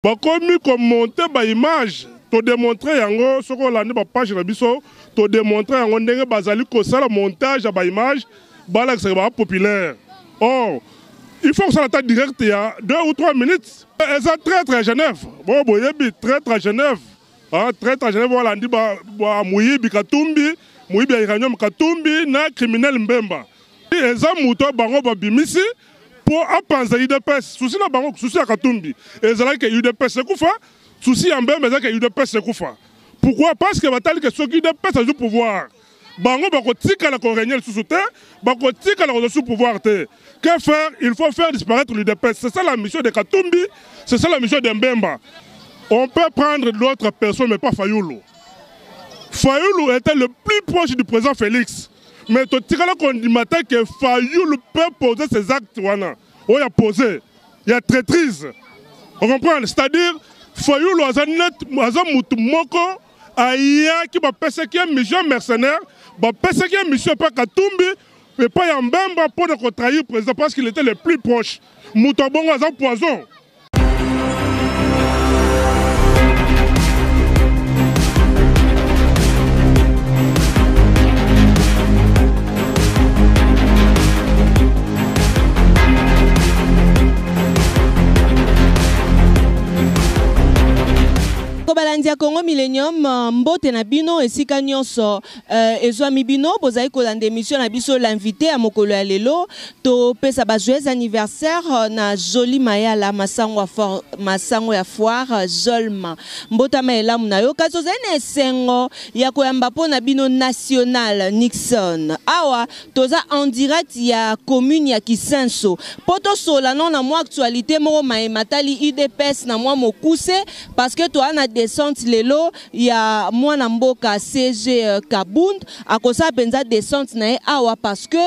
Bakomi commenter ba image to démontrer yango soko landi ba page na biso to démontrer yango ndenge bazali ko sala montage ba image bala que ba populaire. Oh, il faut que ça attaque direct il y a 2 ou 3 minutes. Elles sont très Genève. Bon boyebi très Genève. Ah très Genève voilà ndi ba muyibi katumbi, muyibi iranium katumbi na criminel mbemba. Eza muto bango ba bimisi pour apanza UDPS. Souci na bango souci ya katumbi. Ezala ke UDPS kufa, souci ya mbemba ezala ke UDPS kufa. Pourquoi? Parce que batali que ceux qui UDPS a du pouvoir. Bango bako tika la régner sous te, bako tika la sous pouvoir te. Que faire? Il faut faire disparaître l'UDPS. C'est ça la mission de Katumbi, c'est ça la mission de Mbemba. On peut prendre d'autres personnes, mais pas Fayoulou. Fayoulou était le plus proche du président Félix. Mais tu tires là qu'on dit matin que Fayoulou peut poser ses actes. Il a posé. Il y a traîtrise. On comprend? C'est-à-dire, Fayoulou a un moutoumoko, aya qui va passer qui est mission mercenaire, va passer qui est mission pas Katumbi, mais pas Yambemba pour ne trahir le président parce qu'il était le plus proche. Moutobongo a un poison. Balandia Congo Millennium mbote na bino esika nyonso ezwami bino bozali kolanda émission na biso l'invité à mokolo ya lelo to pesa ba joyeux anniversaire na Joli Mayala masango ya foire Jolma mbota maela muna yo kazo zene sengo ya koyamba po na bino national Nixon awa toza en direct ya commune ya Kisenso poto sola non na mo actualité moko matali UDPS na mo mokuse parce que to ana descente lelo ya mwana mboka CG Kabund akosa penza descente na awa parce que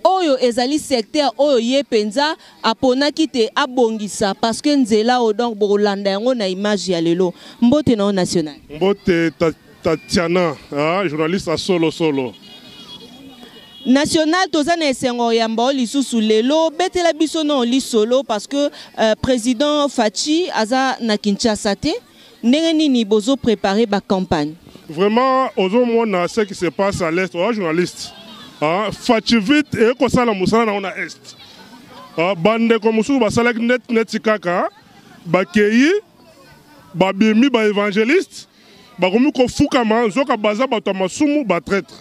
oyo ezali secteur oyo ye penza apona kite abongisa parce que nzela o donc bolanda yango na image ya lelo mbote na national mbote Tatiana journaliste à solo national toza na esengo ya mbao lisusu lelo betela biso na li solo parce que président Fachi aza na Kinshasa te. Neni bozo préparer ba campagne. Vraiment, aujourd'hui, ce qui se passe à l'est, aux journalistes. Fachi vite et comme ça la musala na on a est. Bande comme sous basalek net tikaka, ba keyi, ba bimi ba évangéliste, ba komi ko fukama, zoka baza ba tomasumu ba traître.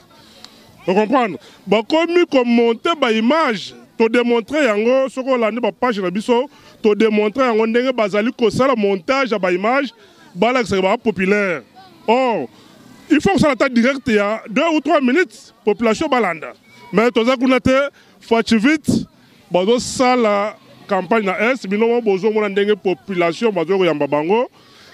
Vous comprenez? Ba komi ko monter ba image, to démontrer yango soko landi ba page na biso, to démontrer yango ndenge bazali ko sala montage ba image. Bala que c'est populaire. Oh, il faut que ça attaque direct il y a 2 ou 3 minutes. Population balanda. Mais tout ça qu'on a fait, faut vite. Bazo ça la campagne na est. Binomo bozo mona ndenge population bazo yamba bango.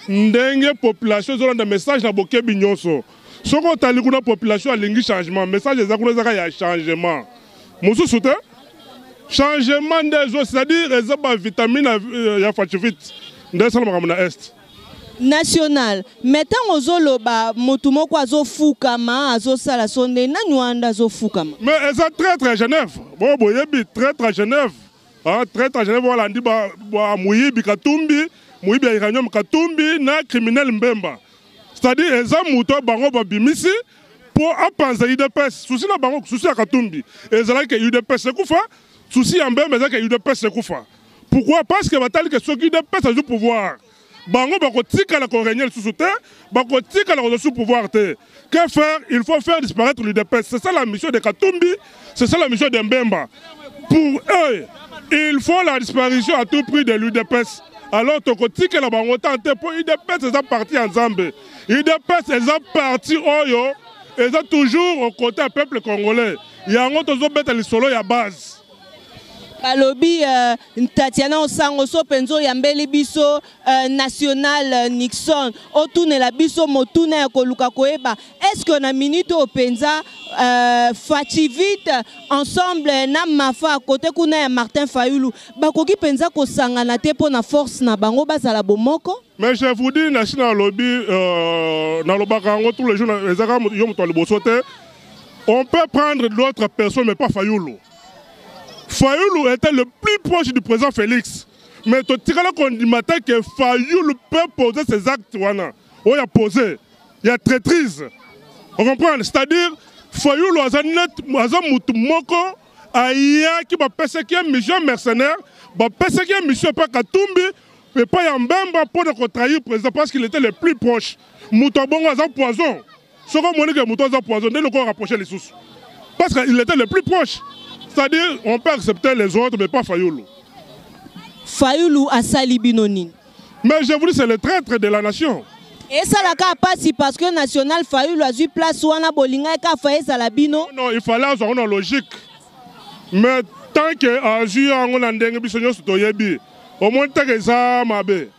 Ndenge population zona de message na boke binyonso. Soko tali kuna population a lingi changement. Message za kuna zaka ya changement. Musu soute changement des eaux, c'est-à-dire les vitamines ya faut vite. Ndé ça na est. National mettons ozolo ba motumoko azo fukama azo sala sonde na nyanda azo fukama mais elles sont très Genève bon boyebi très Genève très Genève voilà ndi ba muyibi katumbi muyibi iranium katumbi na criminel mbemba c'est-à-dire eza muto bango ba bimisi pour apanza UDPS souci na bango souci ya katumbi ezala ke UDPS kufa souci ya mbemba ezala ke UDPS kufa pourquoi? Parce que batali que ceux qui UDPS a du pouvoir. Bango bako tika la régner sous te, bako tika la sous pouvoir te. Que faire? Il faut faire disparaître l'UDPS. C'est ça la mission de Katumbi, c'est ça la mission de Mbemba. Pour eux, il faut la disparition à tout prix de l'UDPS. Alors toko tika la bango tante pour UDPS ils ont parti ensemble. UDPS ils ont parti oyo, ils ont toujours au côté du peuple congolais. Il y a un autre bête à solo ya base. Balobi Tatiana Osango so penzo yambeli biso national Nixon otune la biso motuna ya koluka koeba est-ce que na minute au penza Fachi vite ensemble na mafa à côté kuna ya Martin Fayoulou bakoki penza ko sangana te po na force na bango bazala bomoko. Mais je vous dis national lobby na lobakango tous les jours ezaka yo muto libosote on peut prendre d'autres personnes mais pas Fayoulou. Fayoulou était le plus proche du président Félix. Mais tu as condimata que Fayoulou peut poser ses actes. Il a posé. Il y a traîtrise. On comprend? C'est-à-dire, Fayoulou a un moutoumoko, qui va passer qui est mission mercenaire, va passer qui est mission pas Katumbi, mais pas Yambemba pour le trahir le président parce qu'il était le plus proche. Moutobongo a un poison. Ce qu'on m'a dit que Mouton a un poison, dès le corps rapproché les sous. Parce qu'il était le plus proche. C'est-à-dire, on peut accepter les autres, mais pas Fayoulou. Fayoulou a sali binoni. Mais j'ai voulu, c'est le traître de la nation. Et ça la ka passi parce que national Fayoulou a eu place wana bolinga ka faye salabino. Non, il fallait avoir une logique. Mais tant que Azu a un ndenge bisonyo sotoyebi, au moins tant que ça mabe.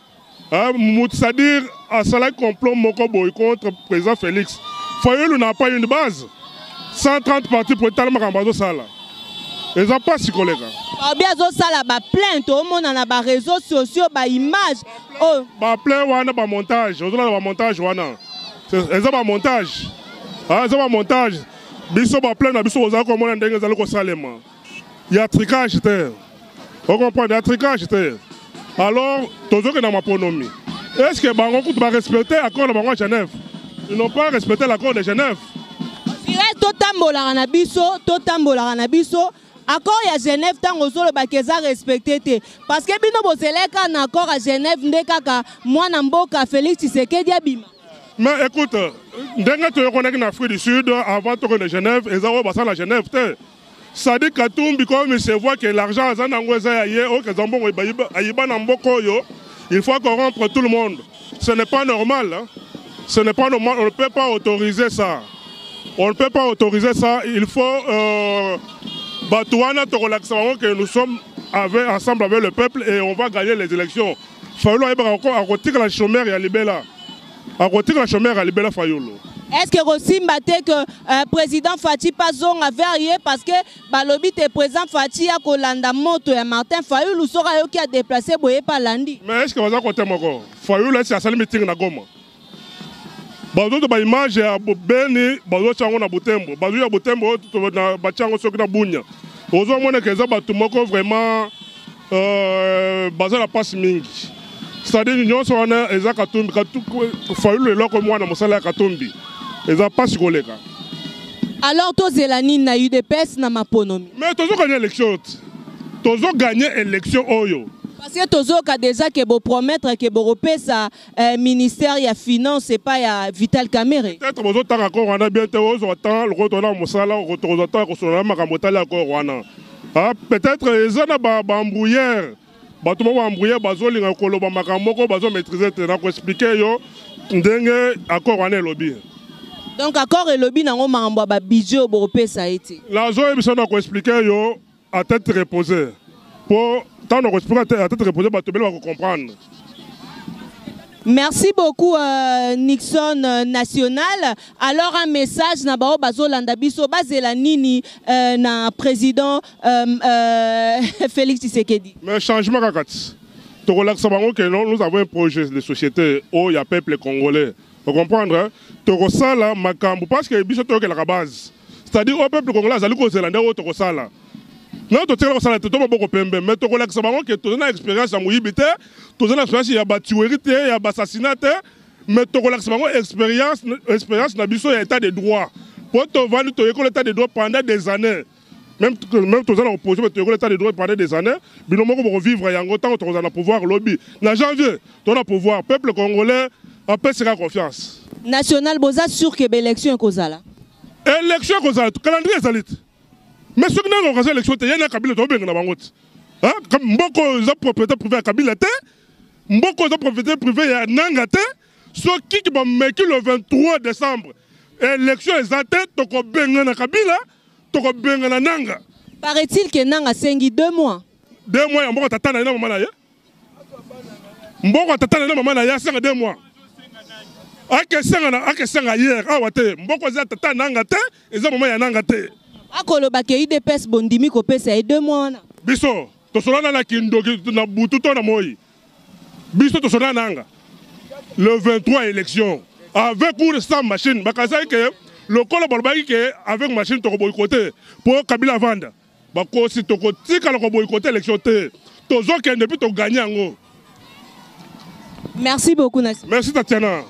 C'est-à-dire à cela complot moko boy contre le président Félix. Fayoulou n'a pas une base. 130 partis pour étaler makambazo sala. Ils n'ont pas si collègues. Bien zo sala ba plainte au monde na ba réseaux sociaux ba image. Oh. Ba plainte wana ba montage. Ils ont ba montage wana. Ils ont ba montage. Ah, ils ont ba montage. Biso ba plainte na biso oza ko mona ndenge zalo ko salema. Il y a tricage terre. On comprend, il y a tricage terre. Alors, tozo que dans ma ponomi. Est-ce que bango va respecter l'accord de Bango à Genève? Ils n'ont pas respecté l'accord de Genève. Totambola na biso. Accord à Genève tant aux autres bakeza respecté parce que bino bozeleka na accord à Genève ndekaka mwana mboka Félix Tshisekedi abima. Mais écoute, ndenge tu connais en Afrique du Sud avant de Genève, ils ont passé la Genève. Ça dit Katumbi comme il se voit que l'argent est en il faut corrompre tout le monde. Ce n'est pas normal. Hein? Ce n'est pas normal. On ne peut pas autoriser ça. On ne peut pas autoriser ça. Il faut que nous sommes ensemble avec le peuple et on va gagner les élections. Fayoulou a retiré la chômeur et à Libéla. Est-ce que Rosimba que le président Fati Pazong avait arrivé parce que Balobi le président Fati a Kolanda Moto et Martin Fayoulou sera qui a déplacé Boye Palandi. Mais est-ce que vous avez côté Moko Fayoulou est à meeting na Goma. Bazo de image ya Beni, bazo chango na Butembo. Bazo ya Butembo na bachango soki na Bunya. Ozo mona que za batu moko vraiment bazo la passe mingi. C'est-à-dire l'union soit en Eza Katumbi, Fayoulou est là comme moi dans mon salaire Katumbi. Eza pas si collègue. Alors toi Zelani na eu des pèses na maponomi. Mais tu as gagné l'élection. Tu as gagné l'élection Oyo. Parce que tu as déjà que vous promettre que vous repayez sa ministère ya finance et pas ya Vital Kamerhe. Peut-être que vous avez encore on a bientôt le retour mon salaire, le retour sur makamotala encore wana. Peut-être eza na ba embrouillère. Bato mo embrouillé bazolinga koloba makambo ko bazo maîtriser tena ko expliquer yo ndenge accord wana lobby. Donc accord et lobby nango makambo ba budget bo pesa été. La zo ebiso na ko expliquer yo à tête reposée. Pour tant de expliquer à tête reposée bato bela ko comprendre. Merci beaucoup Nixon National. Alors un message na bao bazolanda biso bazela nini na président Félix Tshisekedi. Mais changement kakati. To relaxa bango que nous avons un projet de société où il y a peuple congolais. Vous comprendre? To sala makambo parce que biso to que la base. C'est-à-dire au peuple congolais azali ko zelanda o to sala. Non, tu as beaucoup de mais tu as une expérience à Mouyibité, tu as une expérience à Batuérité, à Bassassinat, mais tu as une expérience dans l'état de droit. Pour te vendre, tu as l'état de droit pendant des années. Même tu as l'opposition, mais tu as l'état de droit pendant des années. Mais nous allons vivre, il y a longtemps, tu as le pouvoir lobby. En janvier, tu as le pouvoir. Le peuple congolais a peu sera confiance. National Boza sûr que l'élection est causale. Élection est causale, calendrier est salite. Mais ce qui n'a pas l'élection, il y a un Kabila qui est en train Mboko est propriété privée à Kabila, Mboko est propriété privée à Nangate, ce qui va mettre le 23 décembre. L'élection est en tête, tu as benga Kabila, tu as benga Nanga. Paraît-il que Nanga sengi 2 mois. 2 mois, il y a un tata na maman na ya. Mboko tata na maman na ya, c'est 2 mois. Ake senga hier, awate, Mboko est tata Nangate, et ça maman ya Nangate. Akolo bakei de pes bondimi ko pesa 2 mois na. Biso to solana na kindoki na bututo na moyi. Biso to solana nanga. Le 23 élection avec ou sans machine bakaza que le col balbaki que avec machine to boycotter pour Kabila vendre. Bako si to ko tika ko boycotter élection té. tozokende puis toganye yango. Merci beaucoup Nassi. Merci Tatiana.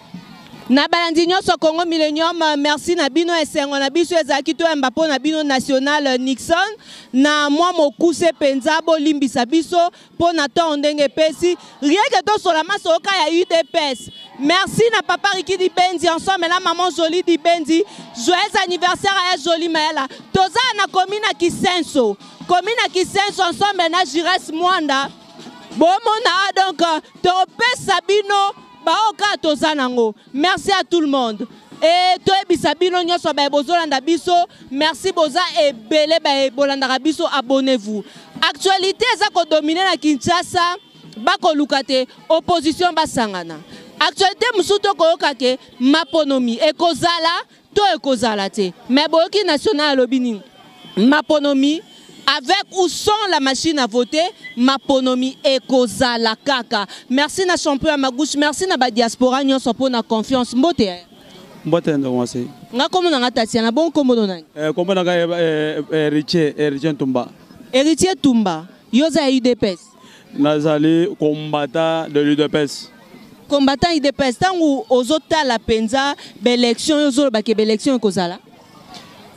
Na balandi nyonso Congo Millennium, merci na bino esengo na biso ezaki to mbapo na bino national Nixon na mwa mokuse penza bo limbisa biso po na to ndenge pesi rien que to solama soka ya UDPS. Merci na papa Rikidi Benzi ensemble na maman Jolie Di Benzi. Joyeux anniversaire à Jolie Maela. Toza na komina Kisenso. Komina Kisenso ensemble na Jires Mwanda. Bomona donc to pesa bino merci à tout le monde. Et toi bisabino nyoso ba bozolanda biso, merci boza et belé ba bolanda biso, abonnez-vous. Actualité ça ko dominer na Kinshasa, ba ko lukate opposition ba sangana. Actualité musuto ko okake maponomi ekozala to ekozala te. Mais boki national lobini maponomi avec ou sans la machine à voter, maponomi ekoza la kaka. Merci na champion à ma gauche, merci na ba diaspora nyonso pour na confiance. Mbote. Mbote ndo mwasi. Nga komo na Tatiana bon komo nani? Komo na Héritier Tumba. Héritier Tumba. Yoza UDPS. Nazali combattant de l'UDPS. Combattant UDPS tangu ozota la penza l'élection yozo ba ke l'élection ekozala.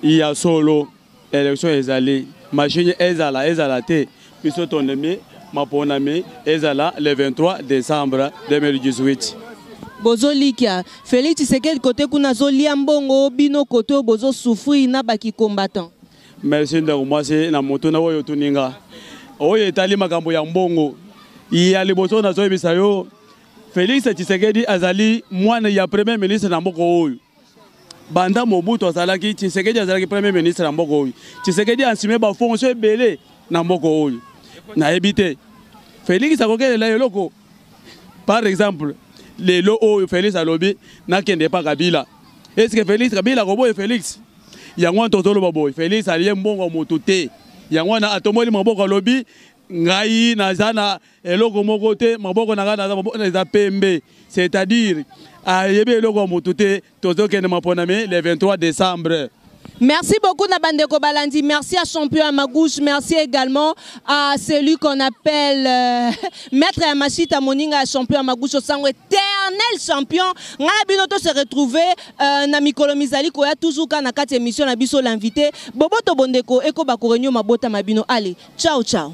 Il y a solo élection ezali. Machine ezala te biso tonemi maponami ezala le 23 décembre 2018. Bozo likia Félix Tshisekedi côté kuna zo liambongo bino côté bozo souffrir na baki combattant. Merci ndako mwasi na moto na oyo tuninga. Oyo etali makambo ya mbongo. Ya liboso na zo ebisa yo Félix Tshisekedi azali mwana ya premier ministre na mboko oyo. Banda Mobutu azalaki Tshisekedi azalaki premier ministre na mboko oyo. Tshisekedi ansime ba fonction belé na mboko oyo. Na ebité. Félix akokelela eloko. Par exemple, le lo oyo Félix alobi na kende pa Kabila. Est-ce que Félix Kabila ko boye Félix? Yango tozolo baboy. Félix aliye mbongo motu te. Yango na atomoli maboko alobi ngai nazana eloko moko te maboko na ngana za pembe. C'est-à-dire le 23 décembre. Merci beaucoup Nabandeko Balandi, merci à Champion à ma gauche, merci également à celui qu'on appelle Maître Amachita Moninga, Champion à ma gauche, au sang éternel champion. Ngana se retrouver na mikolo mizali ko ya toujours kana kati émission na biso l'invité. Bobo to bondeko eko bakorenyo mabota mabino. Allez, ciao ciao.